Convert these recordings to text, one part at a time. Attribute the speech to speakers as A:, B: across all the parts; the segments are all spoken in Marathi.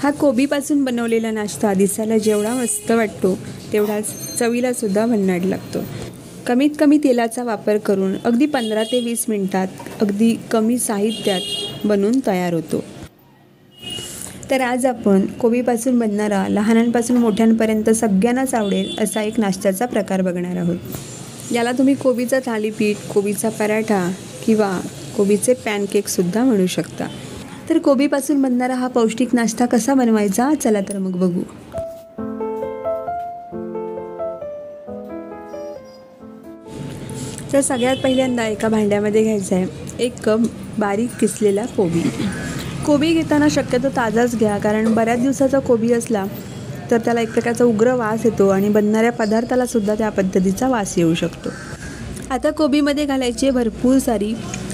A: हा कोबीपासून बनवलेला नाश्ता दिसायला जेवढा मस्त वाटतो तेवढाच चवीला सुद्धा भन्नाट लागतो। कमीत कमी तेलाचा वापर करून अगदी 15 ते 20 मिनिटात अगदी कमी साहित्यात बनून तयार होतो। तर आज आपण कोबीपासून बनणारा लहानांपासून मोठ्यांपर्यंत सगळ्यांनाच आवडेल असा एक नाश्त्याचा प्रकार बघणार आहोत। याला तुम्ही कोबीचा थालीपीठ, कोबीचा पराठा किंवा कोबीचे पॅनकेकसुद्धा म्हणू शकता। तर कोबीपासून बनणारा हा पौष्टिक नाश्ता कसा बनवायचा, चला तर मग बघू। तर सगळ्यात पहिल्यांदा एका भांड्यामध्ये घ्यायचं आहे 1 कप बारीक किसलेला कोबी। कोबी घेताना शक्यतो ताजाच घ्या, कारण बऱ्याच दिवसाचा कोबी असला तर त्याला एक प्रकारचा उग्र वास येतो आणि बनणाऱ्या पदार्थाला सुद्धा त्या पद्धतीचा वास येऊ शकतो। आता कोबीमध्ये घालायची भरपूर सारी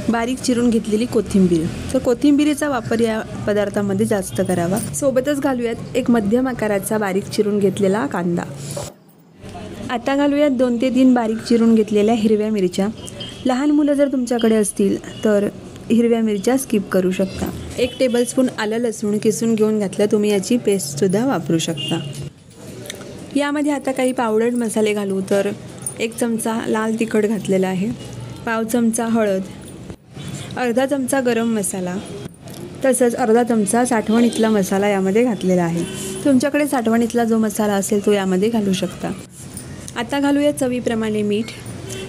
A: बारीक चिरून घेतलेली कोथिंबीर। तर कोथिंबीरीचा वापर या पदार्थामध्ये जास्त करावा। सोबतच घालूयात एक मध्यम आकाराचा बारीक चिरून घेतलेला कांदा। आता घालूयात 2 ते 3 बारीक चिरून घेतलेल्या हिरव्या मिरच्या। लहान मुलं जर तुमच्याकडे असतील तर हिरव्या मिरच्या स्किप करू शकता। 1 टेबलस्पून आलं लसूण किसून घेऊन घातलं, तुम्ही याची पेस्टसुद्धा वापरू शकता। यामध्ये आता काही पावडर मसाले घालू, तर 1 चमचा लाल तिखट घातलेला आहे, पाव चमचा हळद, अर्धा चमचा गरम मसाला, तसंच अर्धा चमचा साठवणीतला मसाला यामध्ये घातलेला आहे। तुमच्याकडे साठवणीतला जो मसाला असेल तो यामध्ये घालू शकता। आता घालूया चवीप्रमाणे मीठ।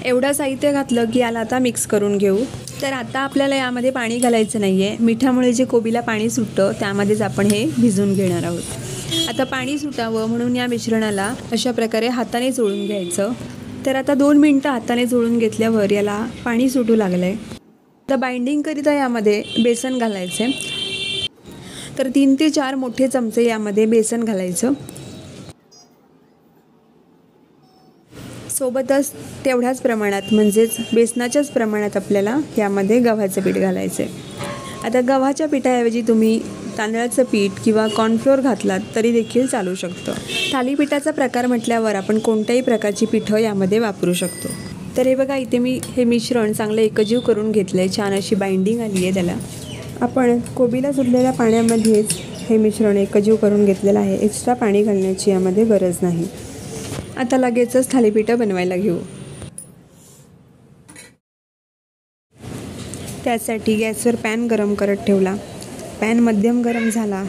A: एवढं साहित्य घातलं की याला आता मिक्स करून घेऊ। तर आता आपल्याला यामध्ये पाणी घालायचं नाही आहे। मिठामुळे जे कोबीला पाणी सुटतं त्यामध्येच आपण हे भिजवून घेणार आहोत। आता पाणी सुटावं म्हणून या मिश्रणाला अशा प्रकारे हाताने चोळून घ्यायचं। तर आता 2 मिनटं हाताने चोळून घेतल्यावर याला पाणी सुटू लागलं आहे। आता बाइंडिंगकरिता यामध्ये बेसन घालायचं आहे। तर 3 ते 4 मोठे चमचे यामध्ये बेसन घालायचं। सोबतच तेवढ्याच प्रमाणात म्हणजेच बेसनाच्याच प्रमाणात आपल्याला यामध्ये गव्हाचं पीठ घालायचं आहे। आता गव्हाच्या पिठाऐवजी तुम्ही तांदळाचं पीठ किंवा कॉर्नफ्लोअर घातलात तरी देखील चालू शकतं। थालीपीठाचा प्रकार म्हटल्यावर आपण कोणत्याही प्रकारची पिठं यामध्ये वापरू शकतो। तर हे बघा, इथे मी हे मिश्रण चांगलं एकजीव करून घेतलं आहे। छान अशी बाइंडिंग आली आहे त्याला। आपण कोबीला सुटलेल्या पाण्यामध्येच हे मिश्रण एकजीव करून घेतलेलं आहे। एक्स्ट्रा पाणी घालण्याची यामध्ये गरज नाही। आता लगेचच थालीपीठं बनवायला घेऊ। त्यासाठी गॅसवर पॅन गरम करत ठेवला। पॅन मध्यम गरम झाला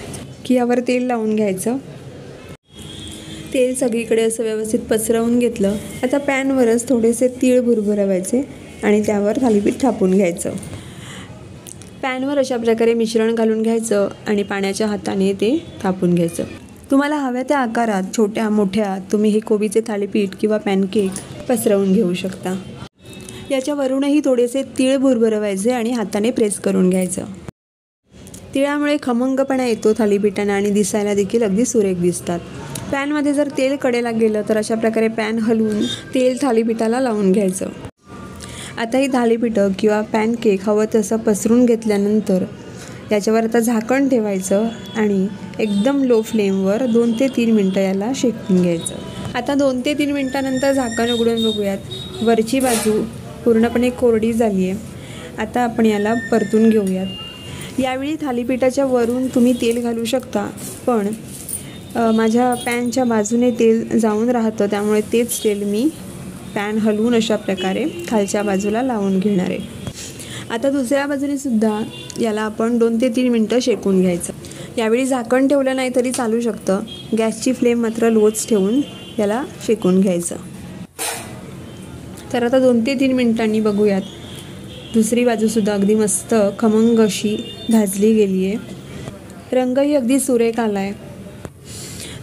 A: की यावर तेल लावून घ्यायचं। तेल सगळीकडे असं व्यवस्थित पसरवून घेतलं। आता पॅनवरच थोडेसे तीळ भुरभुरवायचे आणि त्यावर थालीपीठ थापून घ्यायचं। पॅनवर अशा प्रकारे मिश्रण घालून घ्यायचं आणि पाण्याच्या हाताने ते थापून घ्यायचं। तुम्हाला हव्या त्या आकारात छोट्या मोठ्या तुम्ही हे कोबीचे थालीपीठ किंवा पॅनकेक पसरवून घेऊ शकता। याच्यावरूनही थोडेसे तीळ भुरभुरवायचे आणि हाताने प्रेस करून घ्यायचं। तिळामुळे खमंगपणा येतो थालीपीठांना आणि दिसायला देखील अगदी सुरेख दिसतात। पॅनमध्ये जर तेल कडेला गेलं तर अशा प्रकारे पॅन हलवून तेल थालीपीठाला लावून घ्यायचं। आता ही थालीपीठं किंवा पॅनकेक हवं तसं पसरून घेतल्यानंतर याच्यावर आता झाकण ठेवायचं आणि एकदम लो फ्लेमवर 2 ते 3 मिनटं याला शेकून घ्यायचं। आता 2 ते 3 मिनटानंतर झाकण उघडून बघूयात। वरची बाजू पूर्णपणे कोरडी झाली आहे। आता आपण याला परतून घेऊयात। यावेळी थालीपीठाच्या वरून तुम्ही तेल घालू शकता, पण माझ्या पॅनच्या बाजूने तेल जाऊन राहतं, त्यामुळे तेच तेल मी पॅन हलवून अशा प्रकारे खालच्या बाजूला लावून घेणार आहे। आता दुसऱ्या बाजूने सुद्धा याला आपण 2 ते 3 मिनटं शेकून घ्यायचं। यावेळी झाकण ठेवलं नाही तरी चालू शकतं। गॅसची फ्लेम मात्र लोच ठेवून याला शेकून घ्यायचं। तर आता 2 ते 3 मिनिटांनी बघूयात, दुसरी बाजूसुद्धा अगदी मस्त खमंग अशी भाजली गेली आहे। रंगही अगदी सुरेख आला आहे।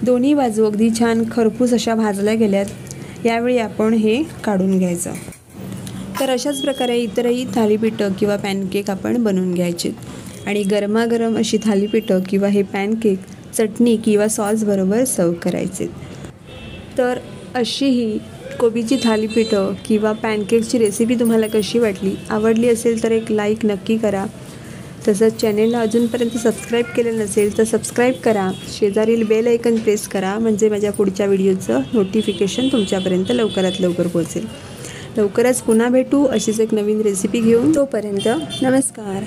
A: दोन्ही बाजू अगदी छान खरपूस अशा भाजल्या गेल्यात। यावेळी आपण हे काढून घ्यायचं। तर अशाच प्रकारे इतरही थालीपीठं किंवा पॅनकेक आपण बनवून घ्यायचे आणि गरमागरम अशी थालीपीठं किंवा हे पॅनकेक चटणी किंवा सॉसबरोबर सर्व करायचे। तर अशी ही कोबीची थालीपीठं किंवा पॅनकेकची रेसिपी तुम्हाला कशी वाटली? आवडली असेल तर एक लाईक नक्की करा। तसंच चॅनेलला अजूनपर्यंत सबस्क्राईब केलं नसेल तर सबस्क्राईब करा। शेजारील बेल आयकन प्रेस करा, म्हणजे माझ्या पुढच्या व्हिडिओचं नोटिफिकेशन तुमच्यापर्यंत लवकरात लवकर पोहोचेल। लवकरच पुन्हा भेटू अशीच एक नवीन रेसिपी घेऊन। तोपर्यंत नमस्कार।